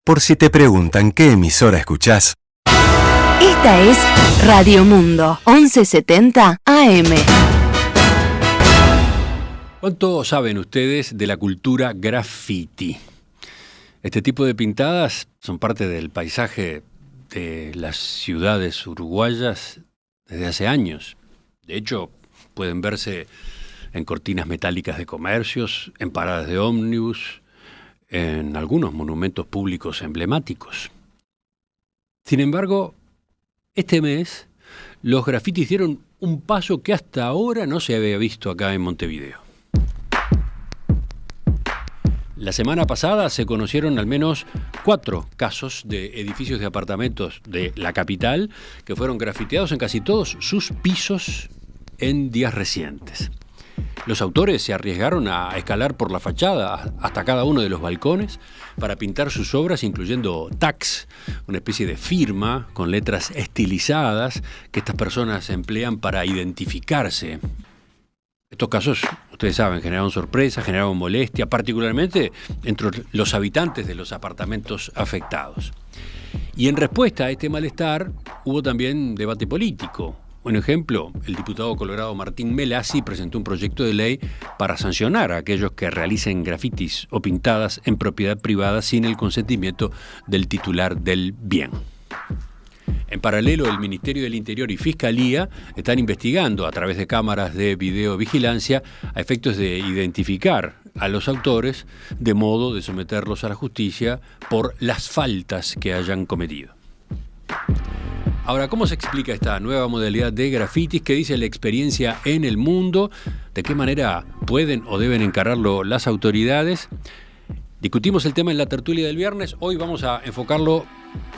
Por si te preguntan qué emisora escuchás. Esta es Radio Mundo, 1170 AM. ¿Cuánto saben ustedes de la cultura graffiti? Este tipo de pintadas son parte del paisaje de las ciudades uruguayas desde hace años. De hecho, pueden verse en cortinas metálicas de comercios, en paradas de ómnibus, en algunos monumentos públicos emblemáticos. Sin embargo, este mes los grafitis dieron un paso que hasta ahora no se había visto acá en Montevideo. La semana pasada se conocieron al menos 4 casos de edificios de apartamentos de la capital que fueron grafiteados en casi todos sus pisos en días recientes. Los autores se arriesgaron a escalar por la fachada hasta cada uno de los balcones para pintar sus obras, incluyendo tags, una especie de firma con letras estilizadas que estas personas emplean para identificarse. Estos casos, ustedes saben, generaron sorpresa, generaron molestia, particularmente entre los habitantes de los apartamentos afectados. Y en respuesta a este malestar hubo también debate político. Un ejemplo, el diputado colorado Martín Melassi presentó un proyecto de ley para sancionar a aquellos que realicen grafitis o pintadas en propiedad privada sin el consentimiento del titular del bien. En paralelo, el Ministerio del Interior y Fiscalía están investigando a través de cámaras de videovigilancia a efectos de identificar a los autores de modo de someterlos a la justicia por las faltas que hayan cometido. Ahora, ¿cómo se explica esta nueva modalidad de grafitis? ¿Qué dice la experiencia en el mundo? ¿De qué manera pueden o deben encararlo las autoridades? Discutimos el tema en la tertulia del viernes. Hoy vamos a enfocarlo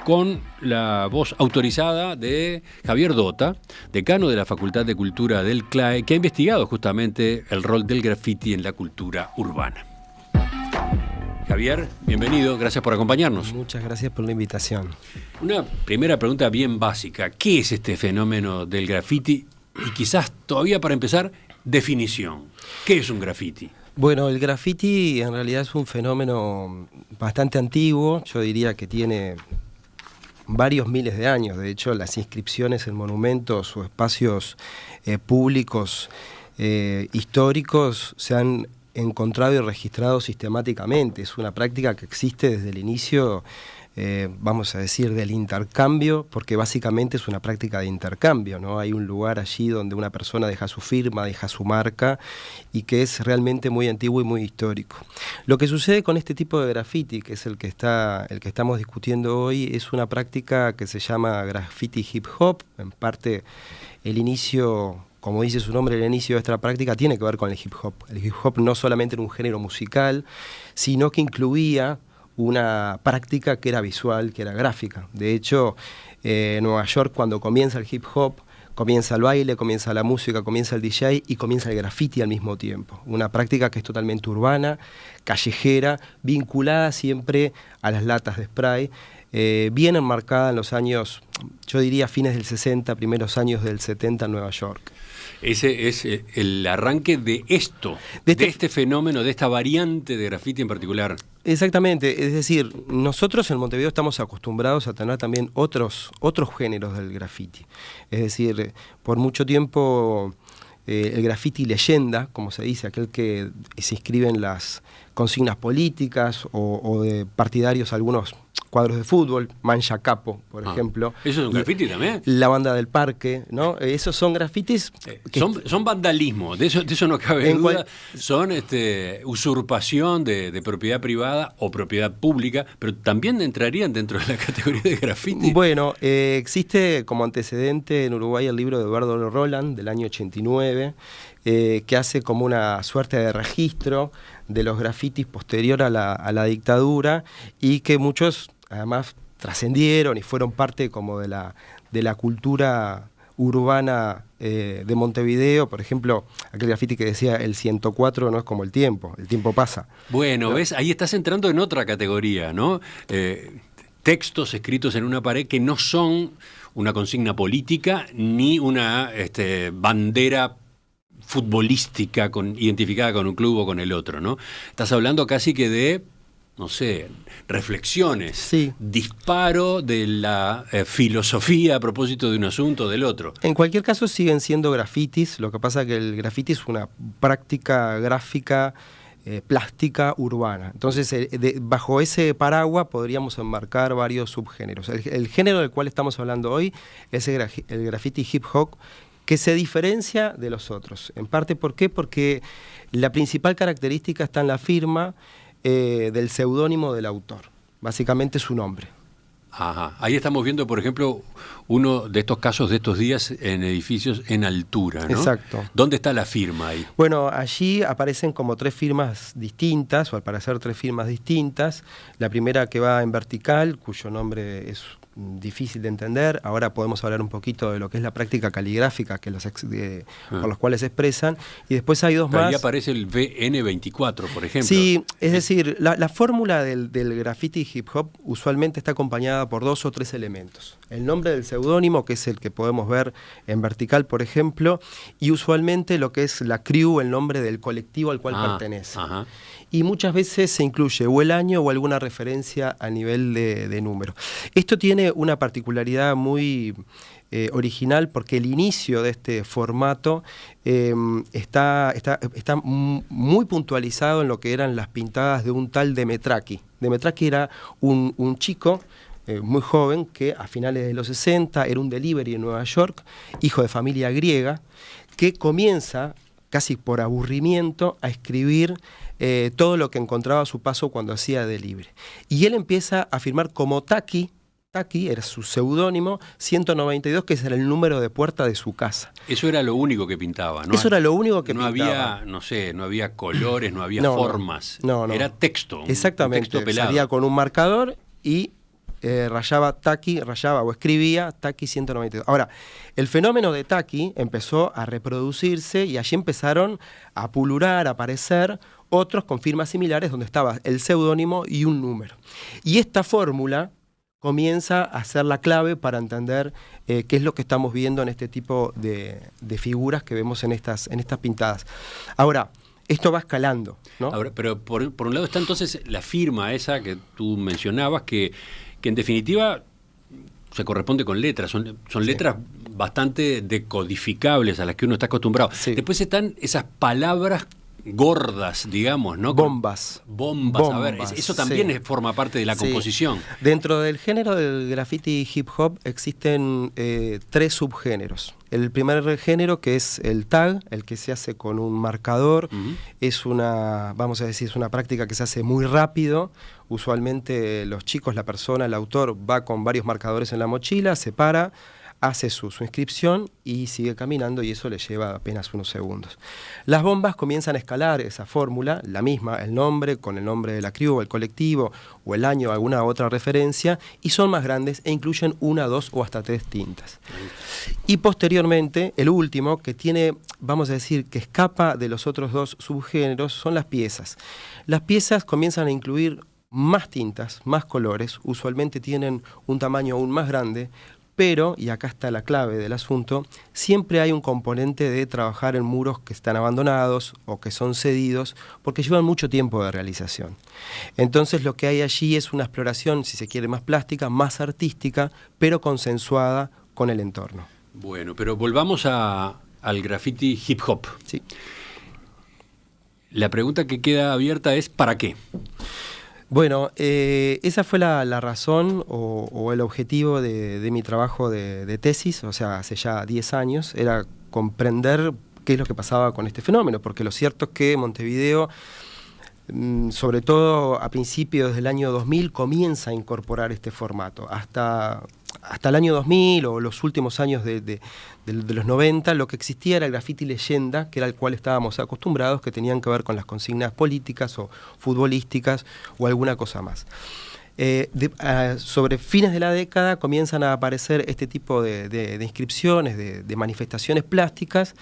con la voz autorizada de Javier Dota, decano de la Facultad de Cultura del CLAE, que ha investigado justamente el rol del graffiti en la cultura urbana. Javier, bienvenido, gracias por acompañarnos. Muchas gracias por la invitación. Una primera pregunta bien básica. ¿Qué es este fenómeno del graffiti? Y quizás todavía para empezar, definición. ¿Qué es un graffiti? Bueno, el graffiti en realidad es un fenómeno bastante antiguo, yo diría que tiene varios miles de años. De hecho, las inscripciones en monumentos o espacios públicos históricos se han encontrado y registrado sistemáticamente. Es una práctica que existe desde el inicio, vamos a decir, del intercambio, porque básicamente es una práctica de intercambio, ¿no? Hay un lugar allí donde una persona deja su firma, deja su marca, y que es realmente muy antiguo y muy histórico. Lo que sucede con este tipo de graffiti, que es el que estamos discutiendo hoy, es una práctica que se llama graffiti hip hop. En parte, el inicio, como dice su nombre, el inicio de esta práctica tiene que ver con el hip hop. El hip hop no solamente era un género musical, sino que incluía una práctica que era visual, que era gráfica. De hecho, en Nueva York, cuando comienza el hip hop, comienza el baile, comienza la música, comienza el DJ y comienza el graffiti al mismo tiempo. Una práctica que es totalmente urbana, callejera, vinculada siempre a las latas de spray, bien enmarcada en los años, yo diría fines del 60, primeros años del 70 en Nueva York. Ese es el arranque de esto, de este fenómeno, de esta variante de graffiti en particular. Exactamente, es decir, nosotros en Montevideo estamos acostumbrados a tener también otros géneros del graffiti. Es decir, por mucho tiempo el graffiti leyenda, como se dice, aquel que se inscribe en las consignas políticas o de partidarios, algunos cuadros de fútbol, Mancha Capo, por ejemplo. ¿Eso es un graffiti también? La banda del parque, ¿no? Esos son grafitis. Son vandalismo, de eso no cabe duda. Son usurpación de propiedad privada o propiedad pública, pero también entrarían dentro de la categoría de graffiti. Bueno, existe como antecedente en Uruguay el libro de Eduardo Roland del año 89, que hace como una suerte de registro de los grafitis posterior a la dictadura, y que muchos además trascendieron y fueron parte como de la cultura urbana de Montevideo. Por ejemplo, aquel grafiti que decía el 104 no es como el tiempo pasa. Bueno, ¿no? ¿Ves? Ahí estás entrando en otra categoría, ¿no? Textos escritos en una pared que no son una consigna política ni una bandera futbolística identificada con un club o con el otro, ¿no? Estás hablando casi que de no sé, reflexiones, Sí. disparo de la filosofía a propósito de un asunto o del otro. En cualquier caso siguen siendo grafitis, lo que pasa es que el grafiti es una práctica gráfica plástica urbana. Entonces, bajo ese paraguas podríamos enmarcar varios subgéneros. El género del cual estamos hablando hoy es el graffiti hip hop, que se diferencia de los otros. En parte, ¿por qué? Porque la principal característica está en la firma del seudónimo del autor, básicamente su nombre. Ajá. Ahí estamos viendo, por ejemplo, uno de estos casos de estos días en edificios en altura, ¿no? Exacto. ¿Dónde está la firma ahí? Bueno, allí aparecen como 3 firmas distintas, o al parecer 3 firmas distintas. La primera que va en vertical, cuyo nombre es difícil de entender. Ahora podemos hablar un poquito de lo que es la práctica caligráfica por los cuales se expresan. Y después hay 2 más. Ahí aparece el VN24, por ejemplo. Sí, es decir, la fórmula del graffiti hip hop usualmente está acompañada por 2 o 3 elementos. El nombre del seudónimo, que es el que podemos ver en vertical, por ejemplo, y usualmente lo que es la crew, el nombre del colectivo al cual pertenece. Ajá. Y muchas veces se incluye o el año o alguna referencia a nivel de número. Esto tiene una particularidad muy original, porque el inicio de este formato está muy puntualizado en lo que eran las pintadas de un tal Demetraki. Demetraki era un chico muy joven que a finales de los 60 era un delivery en Nueva York, hijo de familia griega, que comienza casi por aburrimiento a escribir todo lo que encontraba a su paso cuando hacía delivery. Y él empieza a firmar como Taki era su seudónimo, 192, que era el número de puerta de su casa. Eso era lo único que pintaba, ¿no? Eso era lo único que no pintaba. Había, no sé, no había colores, no había formas. No. Era texto. Exactamente. Un texto pelado. Salía con un marcador y rayaba o escribía Taki 192. Ahora, el fenómeno de Taki empezó a reproducirse y allí empezaron a pulular, a aparecer otros con firmas similares donde estaba el seudónimo y un número. Y esta fórmula comienza a ser la clave para entender qué es lo que estamos viendo en este tipo de figuras que vemos en estas pintadas. Ahora, esto va escalando, ¿no? Ahora, pero por un lado está entonces la firma esa que tú mencionabas, que en definitiva se corresponde con letras, son letras bastante decodificables a las que uno está acostumbrado. Sí. Después están esas palabras gordas, digamos, ¿no? Bombas. A ver, eso también forma parte de la composición. Dentro del género del graffiti hip hop existen 3 subgéneros. El primer género, que es el tag, el que se hace con un marcador, es una práctica que se hace muy rápido. Usualmente los chicos, la persona, el autor, va con varios marcadores en la mochila, se para, hace su inscripción y sigue caminando, y eso le lleva apenas unos segundos. Las bombas comienzan a escalar esa fórmula, la misma, el nombre, con el nombre de la crew o el colectivo, o el año, alguna otra referencia, y son más grandes e incluyen 1, 2 o hasta 3 tintas. Y posteriormente, el último, que tiene, vamos a decir, que escapa de los otros 2 subgéneros, son las piezas. Las piezas comienzan a incluir más tintas, más colores, usualmente tienen un tamaño aún más grande, pero, y acá está la clave del asunto, siempre hay un componente de trabajar en muros que están abandonados o que son cedidos, porque llevan mucho tiempo de realización. Entonces lo que hay allí es una exploración, si se quiere, más plástica, más artística, pero consensuada con el entorno. Bueno, pero volvamos al graffiti hip hop. Sí. La pregunta que queda abierta es ¿para qué? Bueno, esa fue la razón o el objetivo de mi trabajo de tesis, o sea, hace ya 10 años, era comprender qué es lo que pasaba con este fenómeno, porque lo cierto es que Montevideo, sobre todo a principios del año 2000, comienza a incorporar este formato. Hasta el año 2000 o los últimos años de los 90, lo que existía era el graffiti leyenda, que era al cual estábamos acostumbrados, que tenían que ver con las consignas políticas o futbolísticas o alguna cosa más. Sobre fines de la década comienzan a aparecer este tipo de inscripciones, de manifestaciones plásticas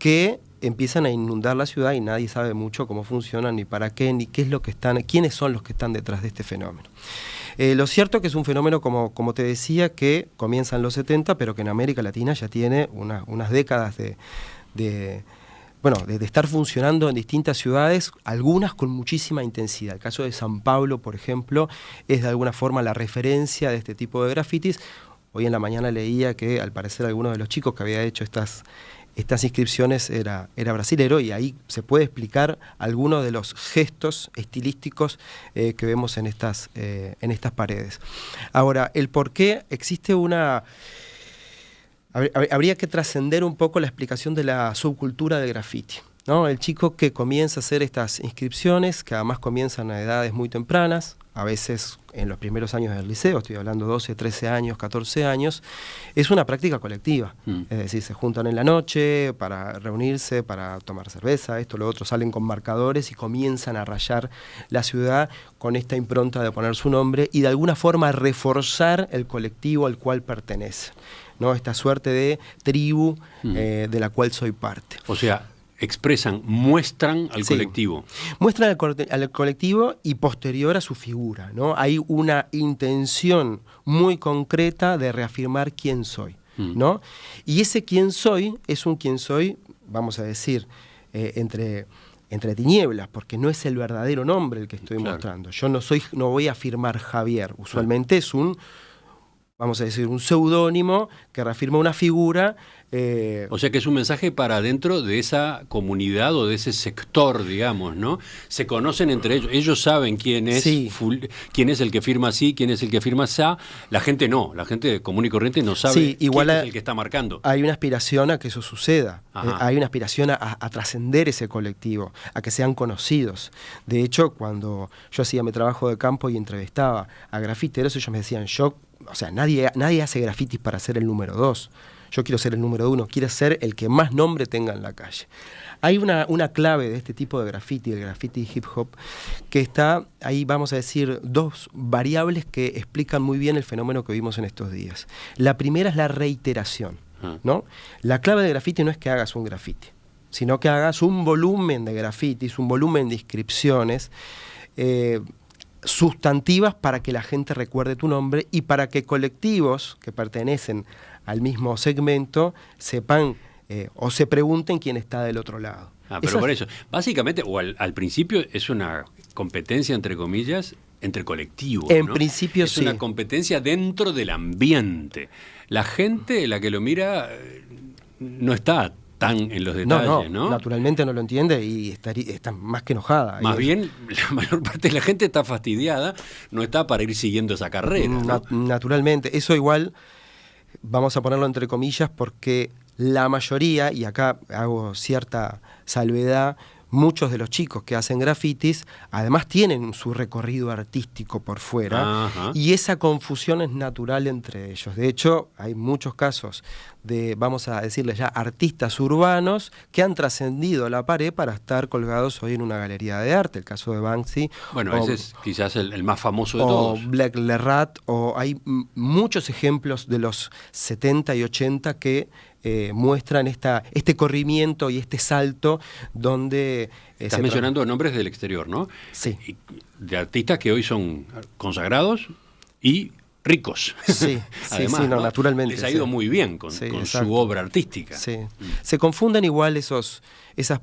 que empiezan a inundar la ciudad y nadie sabe mucho cómo funcionan, ni para qué, ni qué es lo que quiénes son los que están detrás de este fenómeno. Lo cierto es que es un fenómeno, como te decía, que comienza en los 70, pero que en América Latina ya tiene unas décadas de de estar funcionando en distintas ciudades, algunas con muchísima intensidad. El caso de San Pablo, por ejemplo, es de alguna forma la referencia de este tipo de grafitis. Hoy en la mañana leía que al parecer alguno de los chicos que había hecho estas inscripciones era brasilero, y ahí se puede explicar algunos de los gestos estilísticos que vemos en estas paredes. Ahora, el por qué existe una... Habría que trascender un poco la explicación de la subcultura del graffiti, ¿no? El chico que comienza a hacer estas inscripciones, que además comienzan a edades muy tempranas, a veces en los primeros años del liceo, estoy hablando 12, 13 años, 14 años, es una práctica colectiva. Es decir, se juntan en la noche para reunirse, para tomar cerveza, esto, lo otro, salen con marcadores y comienzan a rayar la ciudad con esta impronta de poner su nombre y de alguna forma reforzar el colectivo al cual pertenece, ¿no? Esta suerte de tribu de la cual soy parte. O sea, muestran al colectivo. Muestran al colectivo y posterior a su figura, ¿no? Hay una intención muy concreta de reafirmar quién soy, ¿no? Y ese quién soy es un quién soy, vamos a decir, entre tinieblas, porque no es el verdadero nombre el que estoy mostrando. Yo no voy a afirmar Javier, usualmente es vamos a decir, un seudónimo que reafirma una figura. O sea que es un mensaje para dentro de esa comunidad o de ese sector, digamos, ¿no? Se conocen entre ellos, ellos saben quién es, quién es el que firma así, quién es el que firma asá. La gente no, la gente común y corriente no sabe quién es el que está marcando. Hay una aspiración a que eso suceda, hay una aspiración a trascender ese colectivo, a que sean conocidos. De hecho, cuando yo hacía mi trabajo de campo y entrevistaba a grafiteros, ellos me decían, nadie hace grafitis para ser el número 2. Yo quiero ser el número 1, quiero ser el que más nombre tenga en la calle. Hay una clave de este tipo de graffiti, el graffiti hip hop, que está ahí, vamos a decir, dos variables que explican muy bien el fenómeno que vimos en estos días. La primera es la reiteración, ¿no? La clave del graffiti no es que hagas un graffiti, sino que hagas un volumen de grafitis, un volumen de inscripciones, sustantivas para que la gente recuerde tu nombre y para que colectivos que pertenecen al mismo segmento sepan o se pregunten quién está del otro lado. Pero por eso, básicamente, o al principio es una competencia, entre comillas, entre colectivos. En principio es una competencia dentro del ambiente. La gente, la que lo mira, no está tan en los detalles, ¿no? Naturalmente no lo entiende y está más que enojada. Más bien, la mayor parte de la gente está fastidiada, no está para ir siguiendo esa carrera, ¿no? Naturalmente, eso igual, vamos a ponerlo entre comillas, porque la mayoría, y acá hago cierta salvedad, muchos de los chicos que hacen grafitis, además tienen su recorrido artístico por fuera, y esa confusión es natural entre ellos. De hecho, hay muchos casos de, vamos a decirles ya, artistas urbanos que han trascendido la pared para estar colgados hoy en una galería de arte. El caso de Banksy. Bueno, ese es quizás el más famoso de todos. O Black Lerat, o hay muchos ejemplos de los 70 y 80 que muestran este corrimiento y este salto donde... Estás mencionando nombres del exterior, ¿no? Sí. De artistas que hoy son consagrados y ricos. Sí, además, sí, naturalmente. Les ha ido muy bien con su obra artística. Sí. Se confunden igual esas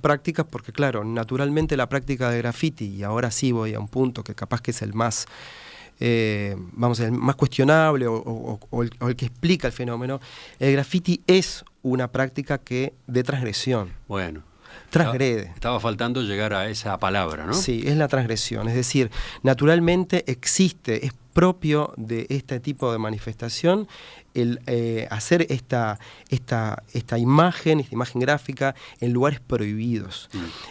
prácticas porque, claro, naturalmente la práctica de graffiti, y ahora sí voy a un punto que capaz que es el más... vamos a decir, el más cuestionable o el que explica el fenómeno. El graffiti es una práctica de transgresión. Bueno, transgrede. Estaba faltando llegar a esa palabra, ¿no? Sí, es la transgresión. Es decir, naturalmente existe, es propio de este tipo de manifestación el hacer esta imagen gráfica en lugares prohibidos.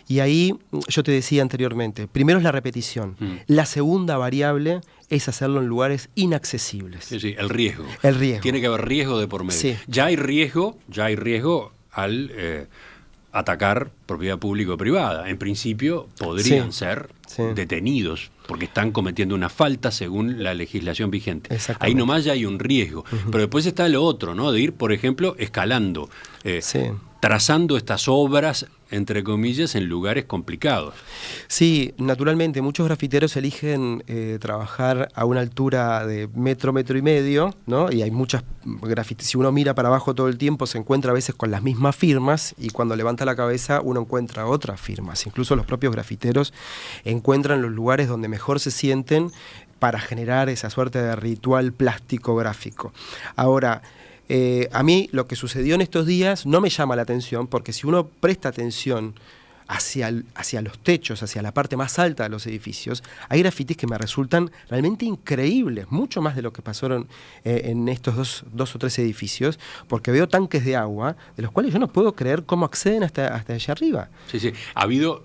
Y ahí, yo te decía anteriormente, primero es la repetición. La segunda variable es hacerlo en lugares inaccesibles. Sí, el riesgo. El riesgo. Tiene que haber riesgo de por medio. Sí. Ya hay riesgo al atacar propiedad pública o privada. En principio podrían ser detenidos porque están cometiendo una falta según la legislación vigente. Ahí nomás ya hay un riesgo. Pero después está lo otro, ¿no? De ir, por ejemplo, escalando, trazando estas obras entre comillas, en lugares complicados. Sí, naturalmente, muchos grafiteros eligen trabajar a una altura de metro y medio, ¿no? Y hay muchas grafitis. Si uno mira para abajo todo el tiempo, se encuentra a veces con las mismas firmas, y cuando levanta la cabeza uno encuentra otras firmas. Incluso los propios grafiteros encuentran los lugares donde mejor se sienten para generar esa suerte de ritual plástico gráfico. Ahora, a mí lo que sucedió en estos días no me llama la atención, porque si uno presta atención hacia los techos, hacia la parte más alta de los edificios, hay grafitis que me resultan realmente increíbles, mucho más de lo que pasaron en estos dos o tres edificios, porque veo tanques de agua, de los cuales yo no puedo creer cómo acceden hasta allá arriba. Sí, sí. Ha habido,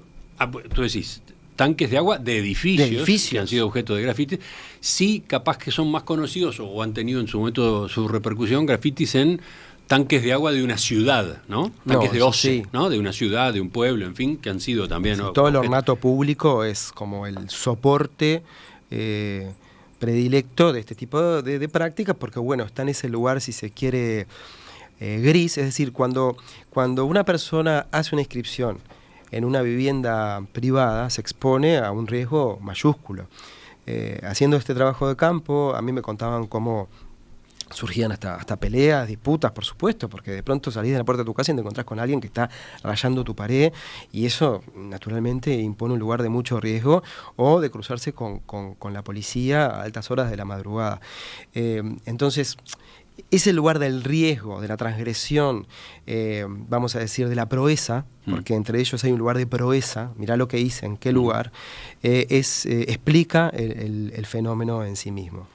tú decís, tanques de agua de edificios que han sido objeto de grafitis. Sí, capaz que son más conocidos o han tenido en su momento su repercusión grafitis en tanques de agua de una ciudad, ¿no? Tanques de OCE, sí, ¿no? De una ciudad, de un pueblo, en fin, que han sido también... Sí, todo el ornato público es como el soporte predilecto de este tipo de prácticas, porque bueno, está en ese lugar, si se quiere, gris. Es decir, cuando una persona hace una inscripción en una vivienda privada, se expone a un riesgo mayúsculo. Haciendo este trabajo de campo, a mí me contaban cómo surgían hasta peleas, disputas, por supuesto, porque de pronto salís de la puerta de tu casa y te encontrás con alguien que está rayando tu pared, y eso naturalmente impone un lugar de mucho riesgo, o de cruzarse con la policía a altas horas de la madrugada. Entonces, ese lugar del riesgo, de la transgresión, vamos a decir, de la proeza, porque entre ellos hay un lugar de proeza, mirá lo que hice, en qué lugar, explica el fenómeno en sí mismo.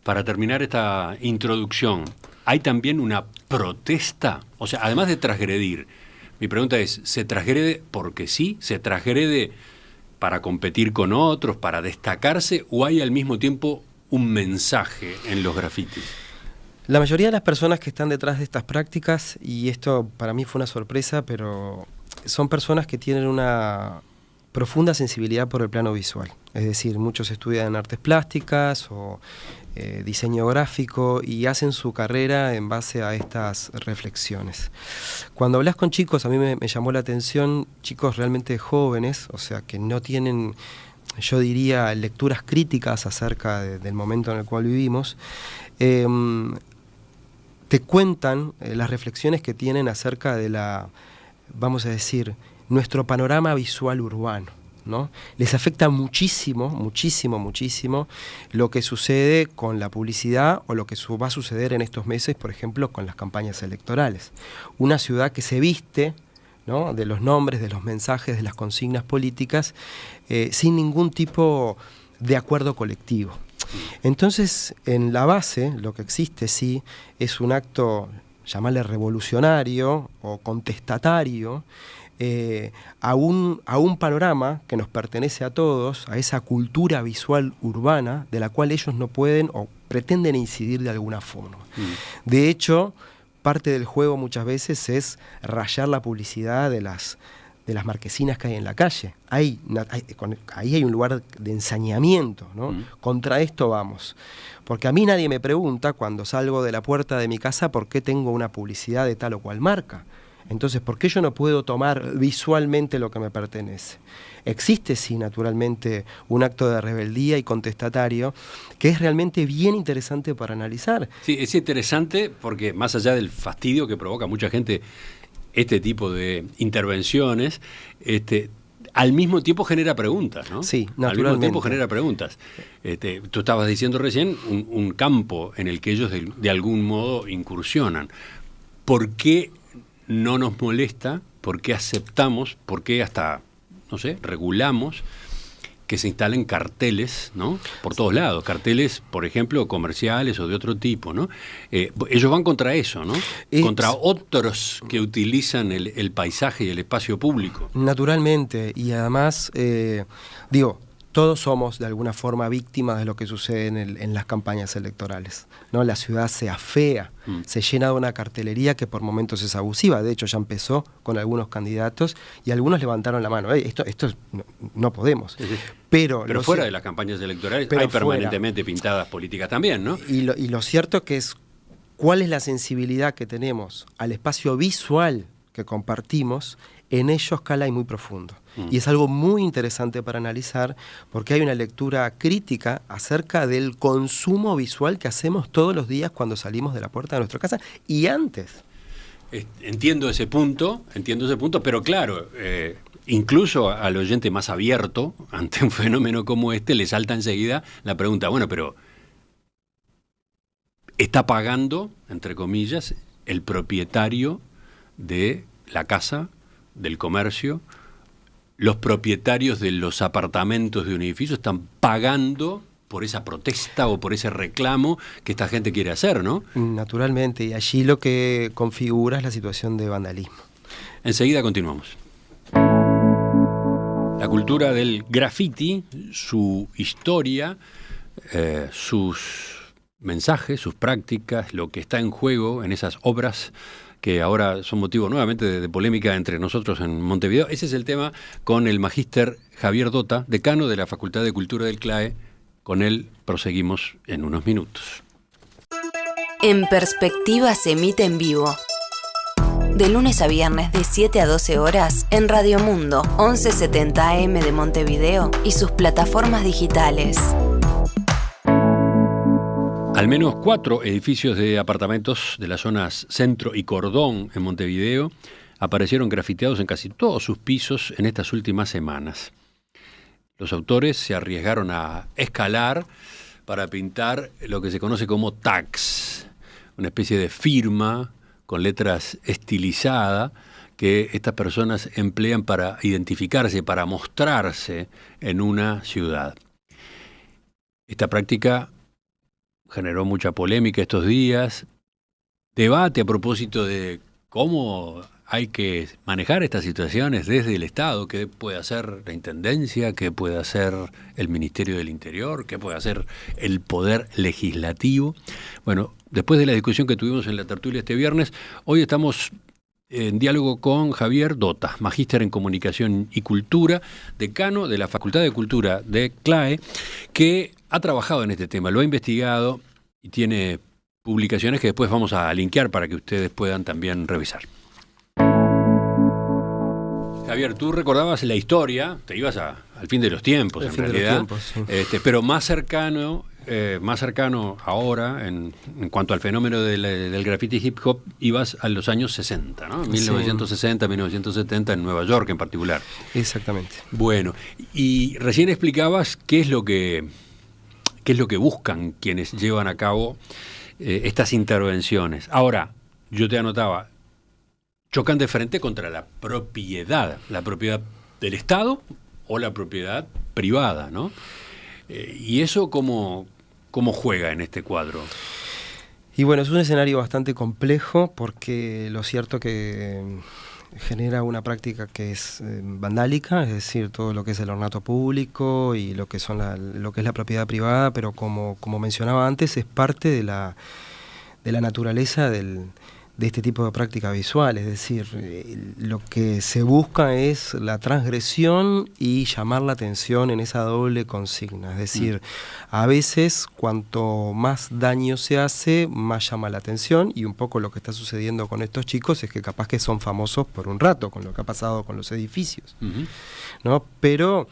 Para terminar esta introducción, ¿hay también una protesta? O sea, además de transgredir, mi pregunta es, ¿se transgrede porque sí? ¿Se transgrede para competir con otros, para destacarse, o hay al mismo tiempo un mensaje en los grafitis? La mayoría de las personas que están detrás de estas prácticas, y esto para mí fue una sorpresa, pero son personas que tienen una profunda sensibilidad por el plano visual. Es decir, muchos estudian artes plásticas o diseño gráfico y hacen su carrera en base a estas reflexiones. Cuando hablas con chicos, a mí me llamó la atención, chicos realmente jóvenes, o sea, que no tienen, yo diría, lecturas críticas acerca del momento en el cual vivimos, te cuentan las reflexiones que tienen acerca de vamos a decir, nuestro panorama visual urbano, ¿no? Les afecta muchísimo lo que sucede con la publicidad, o lo que va a suceder en estos meses, por ejemplo, con las campañas electorales. Una ciudad que se viste, ¿no?, de los nombres, de los mensajes, de las consignas políticas, sin ningún tipo de acuerdo colectivo. Entonces, en la base, lo que existe, sí, es un acto, llamarle revolucionario o contestatario, a un panorama que nos pertenece a todos, a esa cultura visual urbana de la cual ellos no pueden o pretenden incidir de alguna forma. De hecho, parte del juego muchas veces es rayar la publicidad de las marquesinas que hay en la calle. Ahí hay un lugar de ensañamiento, ¿no? Contra esto vamos. Porque a mí nadie me pregunta cuando salgo de la puerta de mi casa por qué tengo una publicidad de tal o cual marca. Entonces, ¿por qué yo no puedo tomar visualmente lo que me pertenece? Existe, sí, naturalmente, un acto de rebeldía y contestatario que es realmente bien interesante para analizar. Sí, es interesante porque más allá del fastidio que provoca a mucha gente este tipo de intervenciones, al mismo tiempo genera preguntas, ¿no? Sí, naturalmente. Al mismo tiempo genera preguntas. Tú estabas diciendo recién un campo en el que ellos de algún modo incursionan. ¿Por qué no nos molesta? ¿Por qué aceptamos? ¿Por qué hasta, no sé, regulamos que se instalen carteles, ¿no?, por todos lados? Carteles, por ejemplo, comerciales o de otro tipo, ¿no? Ellos van contra eso, ¿no? Contra otros que utilizan el paisaje y el espacio público. Naturalmente, y además, todos somos de alguna forma víctimas de lo que sucede en las campañas electorales, ¿no? La ciudad se afea, se llena de una cartelería que por momentos es abusiva. De hecho, ya empezó con algunos candidatos y algunos levantaron la mano. Esto no podemos. Sí. Pero fuera de las campañas electorales hay permanentemente pintadas políticas también, ¿no? Y lo cierto que es cuál es la sensibilidad que tenemos al espacio visual que compartimos, en ellos cala y muy profundo. Y es algo muy interesante para analizar porque hay una lectura crítica acerca del consumo visual que hacemos todos los días cuando salimos de la puerta de nuestra casa y antes. Entiendo ese punto, pero claro, incluso al oyente más abierto ante un fenómeno como este le salta enseguida la pregunta, bueno, pero ¿está pagando, entre comillas, el propietario de la casa, del comercio? ¿Los propietarios de los apartamentos de un edificio están pagando por esa protesta o por ese reclamo que esta gente quiere hacer, ¿no? Naturalmente, y allí lo que configura es la situación de vandalismo. Enseguida continuamos. La cultura del graffiti, su historia, sus mensajes, sus prácticas, lo que está en juego en esas obras que ahora son motivo nuevamente de polémica entre nosotros en Montevideo. Ese es el tema con el magíster Javier Dota, decano de la Facultad de Cultura del CLAE. Con él proseguimos en unos minutos. En Perspectiva se emite en vivo. De lunes a viernes de 7 a 12 horas en Radio Mundo, 1170 AM de Montevideo y sus plataformas digitales. Al menos 4 edificios de apartamentos de las zonas Centro y Cordón en Montevideo aparecieron grafiteados en casi todos sus pisos en estas últimas semanas. Los autores se arriesgaron a escalar para pintar lo que se conoce como tags, una especie de firma con letras estilizadas que estas personas emplean para identificarse, para mostrarse en una ciudad. Esta práctica generó mucha polémica estos días, debate a propósito de cómo hay que manejar estas situaciones desde el Estado, qué puede hacer la Intendencia, qué puede hacer el Ministerio del Interior, qué puede hacer el Poder Legislativo. Bueno, después de la discusión que tuvimos en la tertulia este viernes, hoy estamos en diálogo con Javier Dota, magíster en Comunicación y Cultura, decano de la Facultad de Cultura de CLAE, que ha trabajado en este tema, lo ha investigado y tiene publicaciones que después vamos a linkear para que ustedes puedan también revisar. Javier, tú recordabas la historia, te ibas al fin de los tiempos, en realidad, sí. Pero más cercano ahora, en cuanto al fenómeno del graffiti hip hop, ibas a los años 60, ¿no? 1960, 1970, en Nueva York en particular. Exactamente. Bueno, y recién explicabas qué es lo que buscan quienes llevan a cabo estas intervenciones. Ahora, yo te anotaba, chocan de frente contra la propiedad del Estado o la propiedad privada, ¿no? ¿Y eso cómo juega en este cuadro? Y bueno, es un escenario bastante complejo porque lo cierto que genera una práctica que es vandálica, es decir, todo lo que es el ornato público y lo que es la propiedad privada, pero como mencionaba antes, es parte de la naturaleza de este tipo de práctica visual, es decir, lo que se busca es la transgresión y llamar la atención en esa doble consigna, es decir, a veces cuanto más daño se hace, más llama la atención, y un poco lo que está sucediendo con estos chicos es que capaz que son famosos por un rato, con lo que ha pasado con los edificios, ¿no? Pero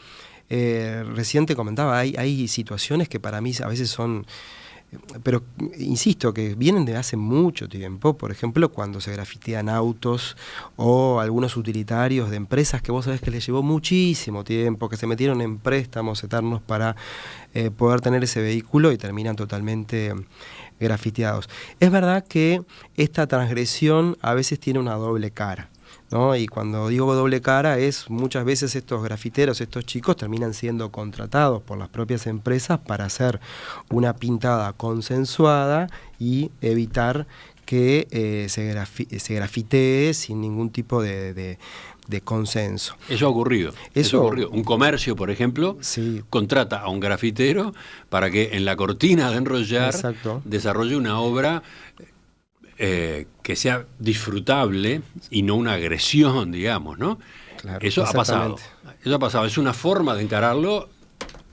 recién te comentaba, hay situaciones que para mí a veces son... Pero insisto, que vienen de hace mucho tiempo, por ejemplo, cuando se grafitean autos o algunos utilitarios de empresas que vos sabés que les llevó muchísimo tiempo, que se metieron en préstamos eternos para poder tener ese vehículo y terminan totalmente grafiteados. Es verdad que esta transgresión a veces tiene una doble cara, ¿no? Y cuando digo doble cara es muchas veces estos grafiteros, estos chicos terminan siendo contratados por las propias empresas para hacer una pintada consensuada y evitar que se grafitee sin ningún tipo de consenso. Eso ha ocurrido. Eso ha ocurrido. Un comercio, por ejemplo, sí, contrata a un grafitero para que en la cortina de enrollar desarrolle una obra que sea disfrutable y no una agresión, digamos, ¿no? Claro, eso ha pasado. Es una forma de encararlo,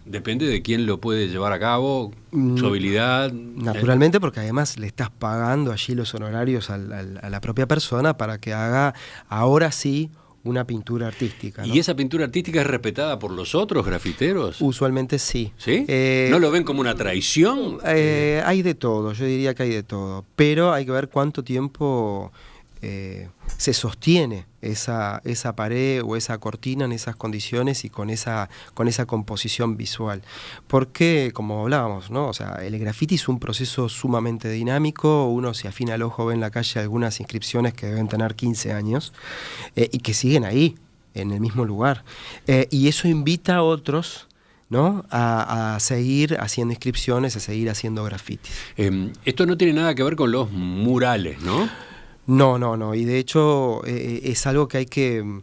depende de quién lo puede llevar a cabo, su habilidad. Naturalmente, porque además le estás pagando allí los honorarios a la propia persona para que haga, ahora sí, una pintura artística, ¿no? ¿Y esa pintura artística es respetada por los otros grafiteros? Usualmente sí. ¿Sí? ¿No lo ven como una traición? Hay de todo, yo diría que hay de todo, pero hay que ver cuánto tiempo se sostiene esa pared o esa cortina en esas condiciones y con esa composición visual. Porque, como hablábamos, ¿no? O sea, el graffiti es un proceso sumamente dinámico. Uno, si afina el ojo, ve en la calle algunas inscripciones que deben tener 15 años y que siguen ahí, en el mismo lugar. Y eso invita a otros, ¿no?, a seguir haciendo inscripciones, a seguir haciendo grafitis. Esto no tiene nada que ver con los murales, ¿no? No, y de hecho es algo que hay que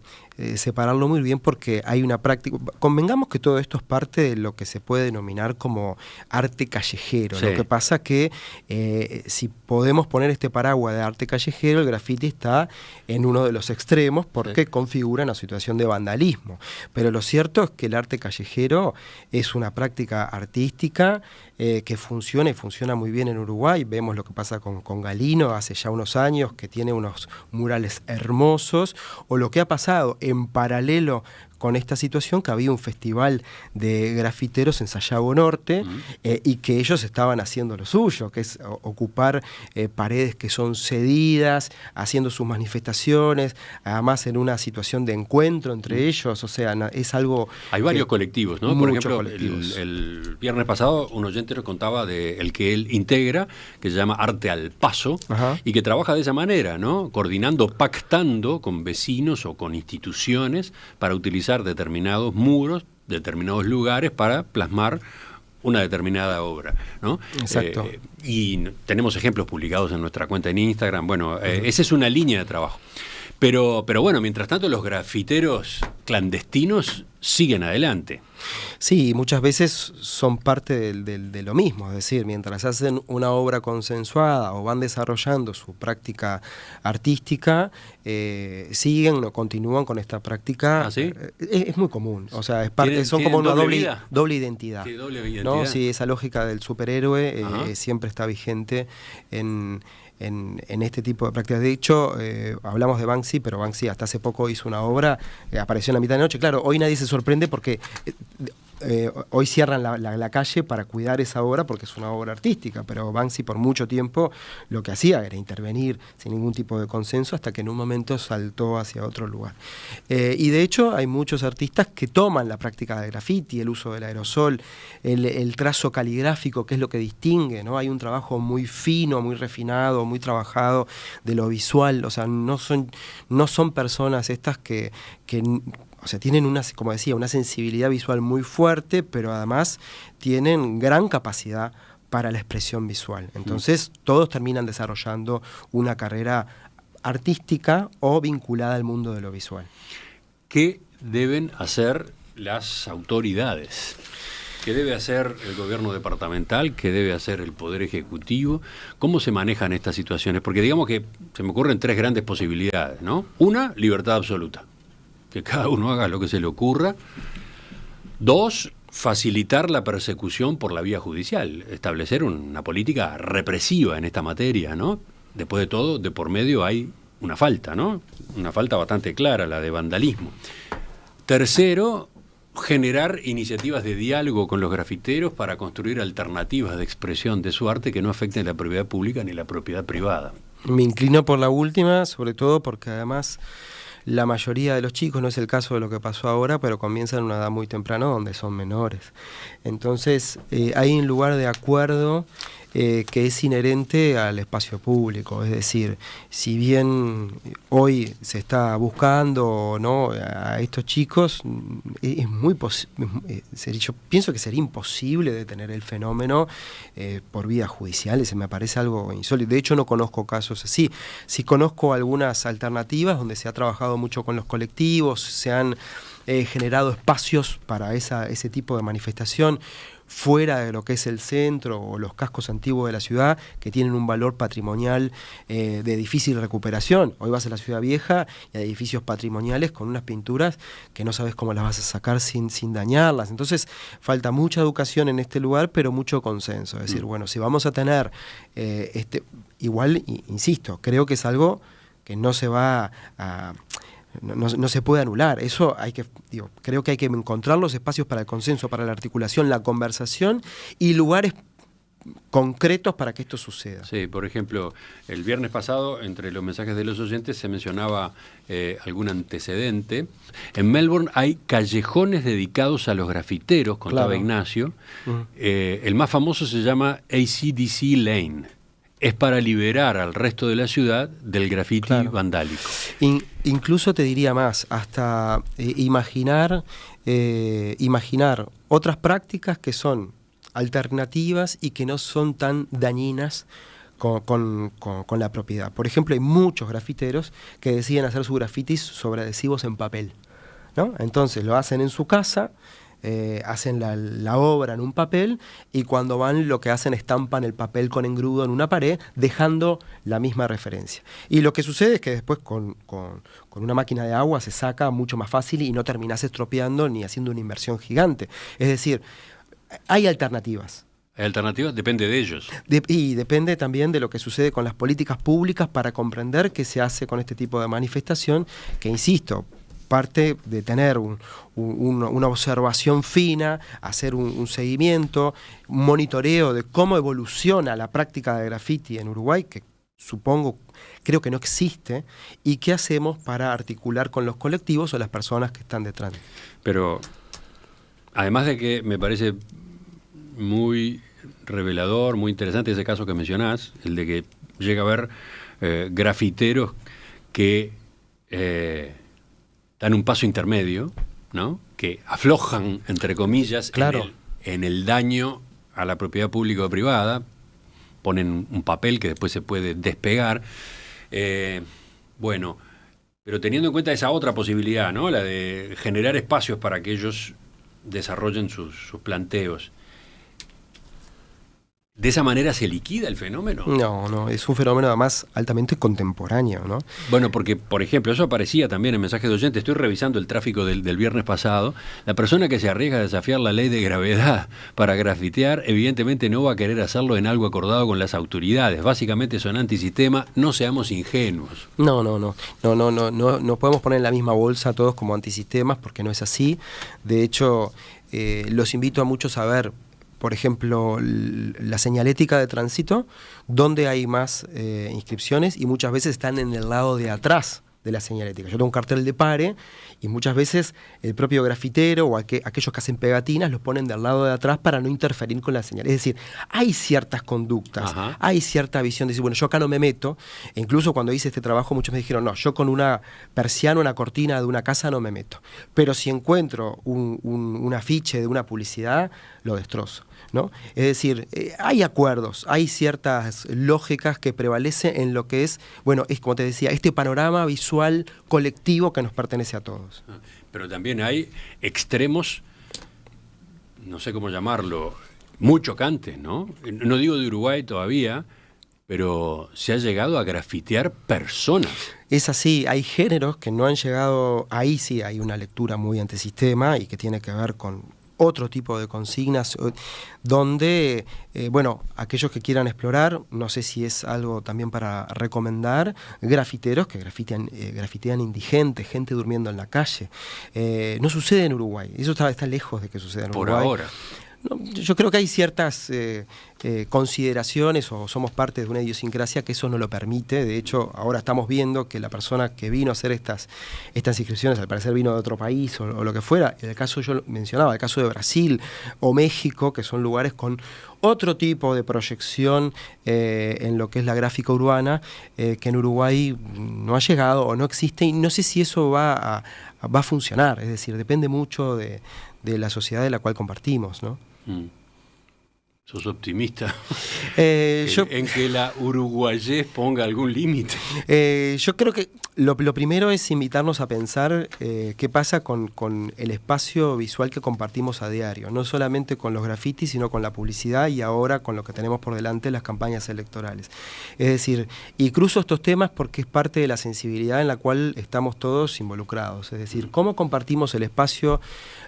separarlo muy bien porque hay una práctica. Convengamos que todo esto es parte de lo que se puede denominar como arte callejero. Sí. Lo que pasa que si podemos poner este paraguas de arte callejero, el graffiti está en uno de los extremos porque configura una situación de vandalismo. Pero lo cierto es que el arte callejero es una práctica artística que funciona y funciona muy bien en Uruguay. Vemos lo que pasa con Galino hace ya unos años, que tiene unos murales hermosos, o lo que ha pasado en paralelo con esta situación, que había un festival de grafiteros en Sayago Norte y que ellos estaban haciendo lo suyo, que es ocupar paredes que son cedidas, haciendo sus manifestaciones, además en una situación de encuentro entre ellos. O sea, es algo... Hay varios colectivos, ¿no? Por ejemplo, el viernes pasado un oyente nos contaba del que él integra, que se llama Arte al Paso, y que trabaja de esa manera, ¿no? Coordinando, pactando con vecinos o con instituciones para utilizar determinados muros, determinados lugares para plasmar una determinada obra, ¿no? Exacto. Y tenemos ejemplos publicados en nuestra cuenta en Instagram. Bueno, esa es una línea de trabajo. Pero bueno, mientras tanto los grafiteros clandestinos siguen adelante. Sí, muchas veces son parte de lo mismo, es decir, mientras hacen una obra consensuada o van desarrollando su práctica artística, siguen o continúan con esta práctica. ¿Ah, sí? Es muy común, o sea, es parte, son como una doble identidad. ¿Qué doble identidad? ¿No? Sí, esa lógica del superhéroe siempre está vigente en este tipo de prácticas. De hecho, hablamos de Banksy, pero Banksy hasta hace poco hizo una obra, apareció en la mitad de la noche. Claro, hoy nadie se sorprende porque hoy cierran la calle para cuidar esa obra porque es una obra artística, pero Banksy por mucho tiempo lo que hacía era intervenir sin ningún tipo de consenso hasta que en un momento saltó hacia otro lugar. Y de hecho hay muchos artistas que toman la práctica del graffiti, el uso del aerosol, el trazo caligráfico, que es lo que distingue, ¿no? Hay un trabajo muy fino, muy refinado, muy trabajado de lo visual. O sea, no son personas estas que o sea, tienen como decía, una sensibilidad visual muy fuerte, pero además tienen gran capacidad para la expresión visual. Entonces, todos terminan desarrollando una carrera artística o vinculada al mundo de lo visual. ¿Qué deben hacer las autoridades? ¿Qué debe hacer el gobierno departamental? ¿Qué debe hacer el Poder Ejecutivo? ¿Cómo se manejan estas situaciones? Porque digamos que se me ocurren tres grandes posibilidades, ¿no? Una, libertad absoluta. Que cada uno haga lo que se le ocurra. Dos, facilitar la persecución por la vía judicial, establecer una política represiva en esta materia, ¿no? Después de todo, de por medio hay una falta, ¿no? Una falta bastante clara, la de vandalismo. Tercero, generar iniciativas de diálogo con los grafiteros para construir alternativas de expresión de su arte que no afecten la propiedad pública ni la propiedad privada. Me inclino por la última, sobre todo porque además la mayoría de los chicos, no es el caso de lo que pasó ahora, pero comienzan a una edad muy temprana donde son menores. Entonces hay un lugar de acuerdo que es inherente al espacio público. Es decir, si bien hoy se está buscando, ¿no?, a estos chicos, es muy yo pienso que sería imposible detener el fenómeno por vías judiciales. Me parece algo insólito. De hecho, no conozco casos así. Sí conozco algunas alternativas donde se ha trabajado mucho con los colectivos, se han generado espacios para ese tipo de manifestación fuera de lo que es el centro o los cascos antiguos de la ciudad, que tienen un valor patrimonial de difícil recuperación. Hoy vas a la Ciudad Vieja y hay edificios patrimoniales con unas pinturas que no sabes cómo las vas a sacar sin dañarlas. Entonces falta mucha educación en este lugar, pero mucho consenso. Es decir, bueno, si vamos a tener igual, insisto, creo que es algo que no se va a no se puede anular. Eso creo que hay que encontrar los espacios para el consenso, para la articulación, la conversación y lugares concretos para que esto suceda. Sí, por ejemplo, el viernes pasado, entre los mensajes de los oyentes, se mencionaba algún antecedente. En Melbourne hay callejones dedicados a los grafiteros, contaba Claro. Ignacio. El más famoso se llama AC/DC Lane. Es para liberar al resto de la ciudad del grafiti vandálico. Incluso te diría más, hasta imaginar otras prácticas que son alternativas y que no son tan dañinas con la propiedad. Por ejemplo, hay muchos grafiteros que deciden hacer sus grafitis sobre adhesivos en papel, ¿no? Entonces lo hacen en su casa, hacen la obra en un papel y cuando van lo que hacen estampan el papel con engrudo en una pared dejando la misma referencia. Y lo que sucede es que después con una máquina de agua se saca mucho más fácil y no terminás estropeando ni haciendo una inversión gigante. Es decir, hay alternativas. ¿Hay alternativas? Depende de ellos. Y depende también de lo que sucede con las políticas públicas para comprender qué se hace con este tipo de manifestación, que insisto, parte de tener una observación fina, hacer un seguimiento, un monitoreo de cómo evoluciona la práctica de graffiti en Uruguay, que creo que no existe, y qué hacemos para articular con los colectivos o las personas que están detrás. Pero, además de que me parece muy revelador, muy interesante ese caso que mencionás, el de que llega a haber grafiteros que dan un paso intermedio, ¿no? Que aflojan, entre comillas, Claro. en el daño a la propiedad pública o privada, ponen un papel que después se puede despegar. Bueno, pero teniendo en cuenta esa otra posibilidad, ¿no? La de generar espacios para que ellos desarrollen sus planteos. ¿De esa manera se liquida el fenómeno? No, es un fenómeno además altamente contemporáneo, ¿no? Bueno, porque, por ejemplo, eso aparecía también en mensajes de oyentes. Estoy revisando el tráfico del viernes pasado. La persona que se arriesga a desafiar la ley de gravedad para grafitear, evidentemente no va a querer hacerlo en algo acordado con las autoridades. Básicamente son antisistema. No seamos ingenuos. No podemos poner en la misma bolsa a todos como antisistemas porque no es así. De hecho, los invito a muchos a ver, por ejemplo, la señalética de tránsito, donde hay más inscripciones y muchas veces están en el lado de atrás de la señalética. Yo tengo un cartel de pare y muchas veces el propio grafitero o aquellos que hacen pegatinas los ponen del lado de atrás para no interferir con la señal. Es decir, hay ciertas conductas, Ajá. hay cierta visión de decir, bueno, yo acá no me meto. E incluso cuando hice este trabajo muchos me dijeron, no, yo con una persiana, una cortina de una casa no me meto. Pero si encuentro un afiche de una publicidad, lo destrozo, ¿no? Es decir, hay acuerdos, hay ciertas lógicas que prevalecen en lo que es, bueno, es como te decía, este panorama visual colectivo que nos pertenece a todos. Pero también hay extremos, no sé cómo llamarlo, muy chocantes, ¿no? No digo de Uruguay todavía, pero se ha llegado a grafitear personas. Es así, hay géneros que no han llegado, ahí sí hay una lectura muy antisistema y que tiene que ver con otro tipo de consignas, donde, aquellos que quieran explorar, no sé si es algo también para recomendar, grafiteros que grafitean indigentes, gente durmiendo en la calle. No sucede en Uruguay, eso está lejos de que suceda en Uruguay. Por ahora. No, yo creo que hay ciertas consideraciones o somos parte de una idiosincrasia que eso no lo permite. De hecho, ahora estamos viendo que la persona que vino a hacer estas inscripciones, al parecer vino de otro país o lo que fuera. En el caso, yo mencionaba, el caso de Brasil o México, que son lugares con otro tipo de proyección en lo que es la gráfica urbana, que en Uruguay no ha llegado o no existe, y no sé si eso va a funcionar. Es decir, depende mucho de la sociedad de la cual compartimos, ¿no? ¿Sos optimista en que la uruguayés ponga algún límite? Yo creo que lo primero es invitarnos a pensar qué pasa con el espacio visual que compartimos a diario, no solamente con los grafitis, sino con la publicidad y ahora con lo que tenemos por delante, las campañas electorales. Es decir, y cruzo estos temas porque es parte de la sensibilidad en la cual estamos todos involucrados. Es decir, cómo compartimos el espacio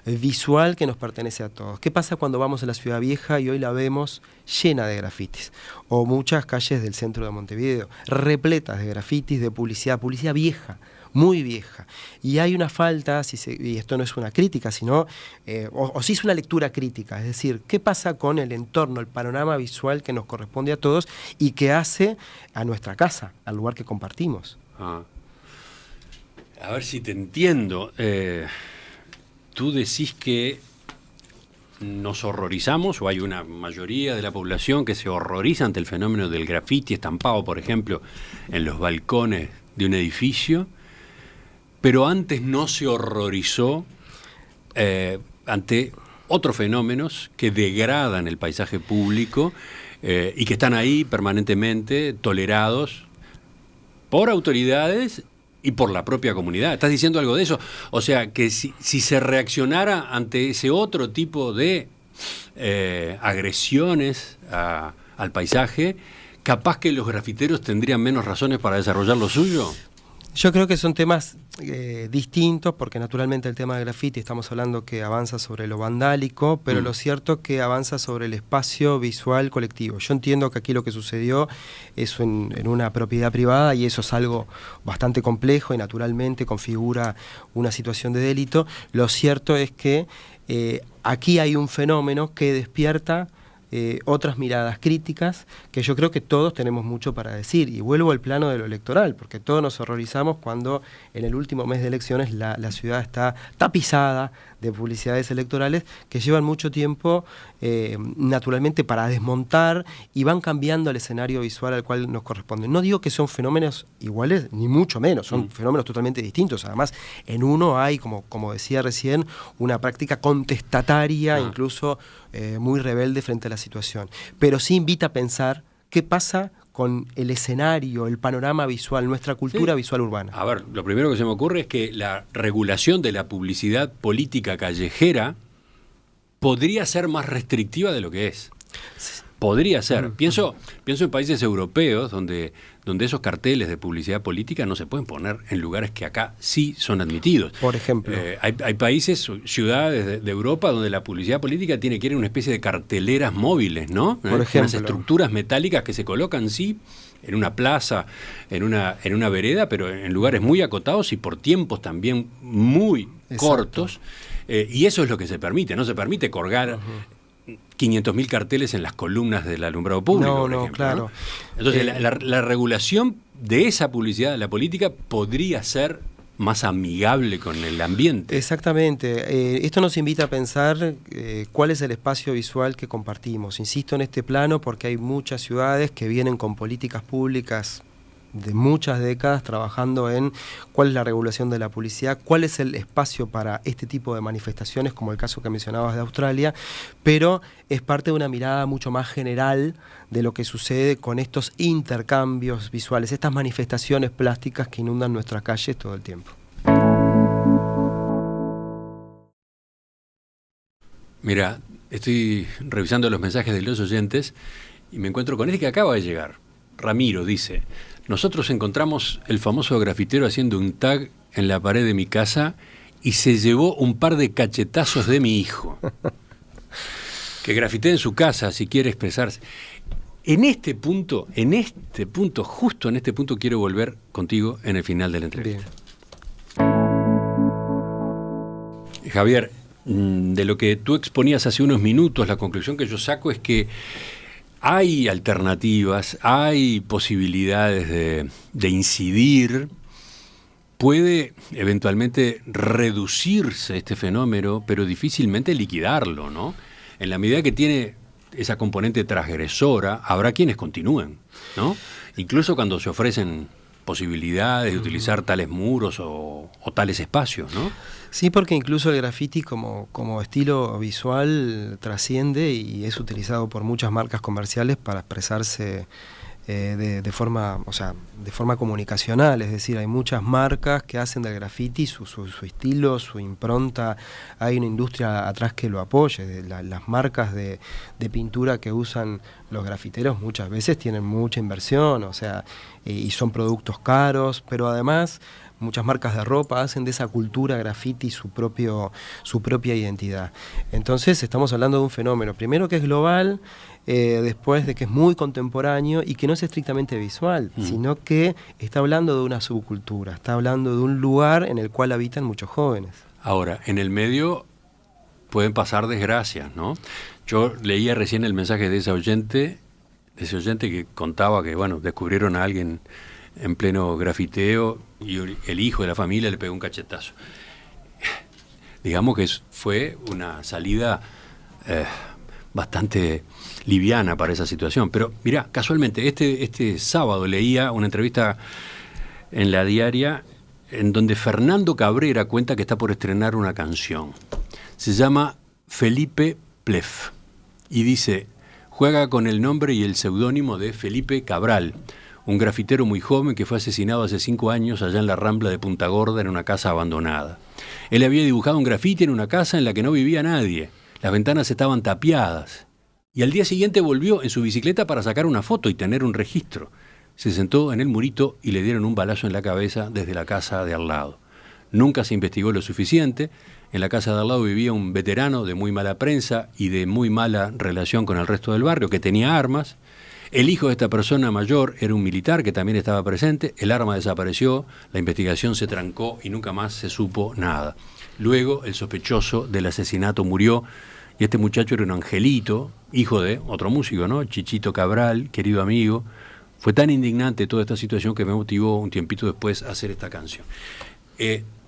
visual que nos pertenece a todos. ¿Qué pasa cuando vamos a la Ciudad Vieja y hoy la vemos llena de grafitis? O muchas calles del centro de Montevideo, repletas de grafitis, de publicidad vieja, muy vieja. Y hay una falta, y esto no es una crítica, sino, o sí es una lectura crítica, es decir, ¿qué pasa con el entorno, el panorama visual que nos corresponde a todos y que hace a nuestra casa, al lugar que compartimos? A ver si te entiendo. Tú decís que nos horrorizamos, o hay una mayoría de la población que se horroriza ante el fenómeno del grafiti estampado, por ejemplo, en los balcones de un edificio, pero antes no se horrorizó ante otros fenómenos que degradan el paisaje público y que están ahí permanentemente tolerados por autoridades y por la propia comunidad. ¿Estás diciendo algo de eso? O sea, que si se reaccionara ante ese otro tipo de agresiones al paisaje, capaz que los grafiteros tendrían menos razones para desarrollar lo suyo. Yo creo que son temas distintos, porque naturalmente el tema de graffiti estamos hablando que avanza sobre lo vandálico, pero lo cierto es que avanza sobre el espacio visual colectivo. Yo entiendo que aquí lo que sucedió es en una propiedad privada, y eso es algo bastante complejo y naturalmente configura una situación de delito. Lo cierto es que aquí hay un fenómeno que despierta otras miradas críticas, que yo creo que todos tenemos mucho para decir. Y vuelvo al plano de lo electoral, porque todos nos horrorizamos cuando en el último mes de elecciones la ciudad está tapizada de publicidades electorales que llevan mucho tiempo naturalmente para desmontar, y van cambiando el escenario visual al cual nos corresponde. No digo que son fenómenos iguales, ni mucho menos, son fenómenos totalmente distintos. Además, en uno hay, como decía recién, una práctica contestataria, incluso muy rebelde frente a la situación. Pero sí invita a pensar qué pasa con el escenario, el panorama visual, nuestra cultura visual urbana. A ver, lo primero que se me ocurre es que la regulación de la publicidad política callejera podría ser más restrictiva de lo que es. Podría ser. Pienso en países europeos donde esos carteles de publicidad política no se pueden poner en lugares que acá sí son admitidos. Por ejemplo. Hay países, ciudades de Europa donde la publicidad política tiene que ir en una especie de carteleras móviles, ¿no? Por ejemplo. Unas estructuras metálicas que se colocan, sí, en una plaza, en una vereda, pero en lugares muy acotados y por tiempos también muy cortos. Y eso es lo que se permite. No se permite colgar 500.000 carteles en las columnas del alumbrado público, por ejemplo, claro. ¿no? Entonces, la regulación de esa publicidad de la política podría ser más amigable con el ambiente. Exactamente. Esto nos invita a pensar cuál es el espacio visual que compartimos. Insisto en este plano porque hay muchas ciudades que vienen con políticas públicas de muchas décadas trabajando en cuál es la regulación de la publicidad, cuál es el espacio para este tipo de manifestaciones, como el caso que mencionabas de Australia, pero es parte de una mirada mucho más general de lo que sucede con estos intercambios visuales, estas manifestaciones plásticas que inundan nuestras calles todo el tiempo. Mira, estoy revisando los mensajes de los oyentes y me encuentro con este que acaba de llegar. Ramiro dice: nosotros encontramos el famoso grafitero haciendo un tag en la pared de mi casa y se llevó un par de cachetazos de mi hijo. Que grafitee en su casa si quiere expresarse. En este punto, justo en este punto, quiero volver contigo en el final de la entrevista. Bien. Javier, de lo que tú exponías hace unos minutos, la conclusión que yo saco es que hay alternativas, hay posibilidades de incidir. Puede eventualmente reducirse este fenómeno, pero difícilmente liquidarlo, ¿no? En la medida que tiene esa componente transgresora, habrá quienes continúen, ¿no? Incluso cuando se ofrecen posibilidades de utilizar tales muros o tales espacios, ¿no? Sí, porque incluso el graffiti como estilo visual trasciende y es utilizado por muchas marcas comerciales para expresarse de forma comunicacional. Es decir, hay muchas marcas que hacen del graffiti su estilo, su impronta. Hay una industria atrás que lo apoye. Las marcas de pintura que usan los grafiteros muchas veces tienen mucha inversión, y son productos caros, pero además muchas marcas de ropa hacen de esa cultura graffiti su propia identidad. Entonces estamos hablando de un fenómeno, primero que es global, después de que es muy contemporáneo y que no es estrictamente visual, sino que está hablando de una subcultura, está hablando de un lugar en el cual habitan muchos jóvenes. Ahora, en el medio pueden pasar desgracias, ¿no? Yo leía recién el mensaje de ese oyente que contaba que, bueno, descubrieron a alguien en pleno grafiteo y el hijo de la familia le pegó un cachetazo. Digamos que fue una salida bastante liviana para esa situación. Pero mirá, casualmente, este sábado leía una entrevista en La Diaria en donde Fernando Cabrera cuenta que está por estrenar una canción. Se llama Felipe Plef y dice: juega con el nombre y el seudónimo de Felipe Cabral, un grafitero muy joven que fue asesinado hace 5 años allá en la Rambla de Punta Gorda en una casa abandonada. Él había dibujado un grafiti en una casa en la que no vivía nadie. Las ventanas estaban tapiadas. Y al día siguiente volvió en su bicicleta para sacar una foto y tener un registro. Se sentó en el murito y le dieron un balazo en la cabeza desde la casa de al lado. Nunca se investigó lo suficiente. En la casa de al lado vivía un veterano de muy mala prensa y de muy mala relación con el resto del barrio, que tenía armas. El hijo de esta persona mayor era un militar que también estaba presente. El arma desapareció, la investigación se trancó y nunca más se supo nada. Luego el sospechoso del asesinato murió y este muchacho era un angelito, hijo de otro músico, ¿no? Chichito Cabral, querido amigo. Fue tan indignante toda esta situación que me motivó un tiempito después a hacer esta canción.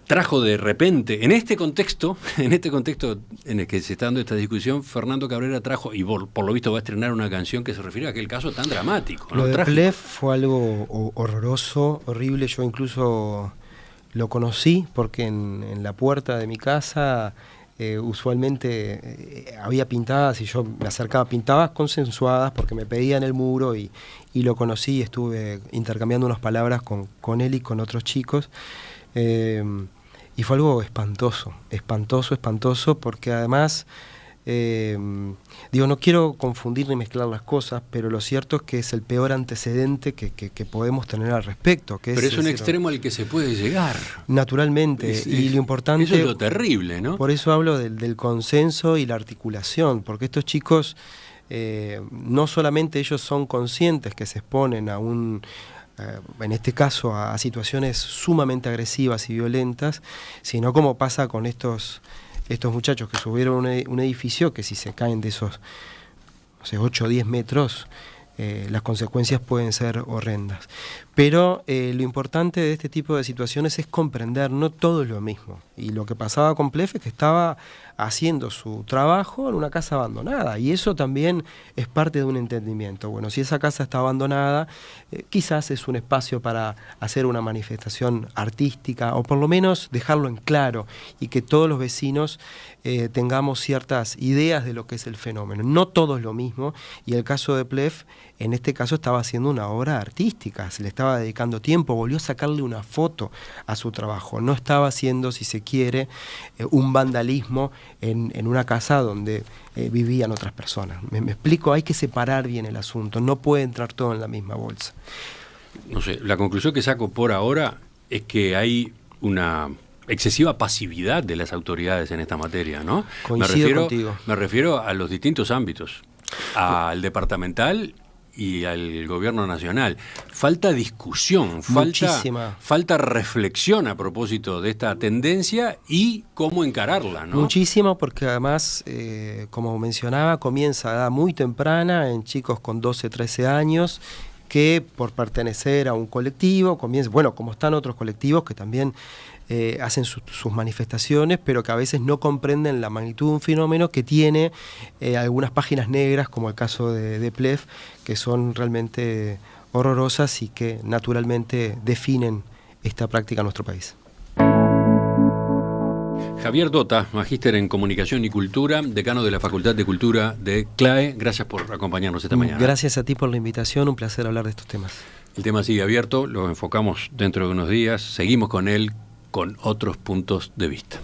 Trajo de repente, en este contexto en el que se está dando esta discusión, Fernando Cabrera trajo, y por lo visto va a estrenar una canción que se refiere a aquel caso tan dramático, ¿no? Lo de Plef fue algo horroroso, horrible. Yo incluso lo conocí porque en la puerta de mi casa usualmente había pintadas y yo me acercaba, pintadas consensuadas porque me pedían el muro y lo conocí y estuve intercambiando unas palabras con él y con otros chicos. Y fue algo espantoso, porque además, no quiero confundir ni mezclar las cosas, pero lo cierto es que es el peor antecedente que podemos tener al respecto. Pero es un extremo al que se puede llegar. Naturalmente, y lo importante... Eso es lo terrible, ¿no? Por eso hablo del consenso y la articulación, porque estos chicos, no solamente ellos son conscientes que se exponen a en este caso a situaciones sumamente agresivas y violentas, sino como pasa con estos muchachos que subieron un edificio que si se caen de esos 8 o 10 metros, las consecuencias pueden ser horrendas. Pero lo importante de este tipo de situaciones es comprender, no todo es lo mismo. Y lo que pasaba con Plef es que estaba haciendo su trabajo en una casa abandonada, y eso también es parte de un entendimiento. Bueno, si esa casa está abandonada, quizás es un espacio para hacer una manifestación artística, o por lo menos dejarlo en claro, y que todos los vecinos tengamos ciertas ideas de lo que es el fenómeno. No todo es lo mismo, y el caso de Plef, en este caso estaba haciendo una obra artística, se le estaba dedicando tiempo, volvió a sacarle una foto a su trabajo, no estaba haciendo, si se quiere, un vandalismo en una casa donde vivían otras personas. Me explico, hay que separar bien el asunto, no puede entrar todo en la misma bolsa. No sé, la conclusión que saco por ahora es que hay una excesiva pasividad de las autoridades en esta materia, ¿no? Coincido contigo. Me refiero a los distintos ámbitos, al departamental y al gobierno nacional. Falta discusión, falta reflexión a propósito de esta tendencia y cómo encararla, ¿no? Muchísimo, porque además, como mencionaba, comienza a edad muy temprana en chicos con 12, 13 años, que por pertenecer a un colectivo, como están otros colectivos que también hacen sus manifestaciones, pero que a veces no comprenden la magnitud de un fenómeno que tiene algunas páginas negras, como el caso de Plef, que son realmente horrorosas y que naturalmente definen esta práctica en nuestro país. Javier Dota, magíster en Comunicación y Cultura, decano de la Facultad de Cultura de CLAE. Gracias por acompañarnos esta mañana. Gracias a ti por la invitación, un placer hablar de estos temas. El tema sigue abierto, lo enfocamos dentro de unos días, seguimos con él con otros puntos de vista.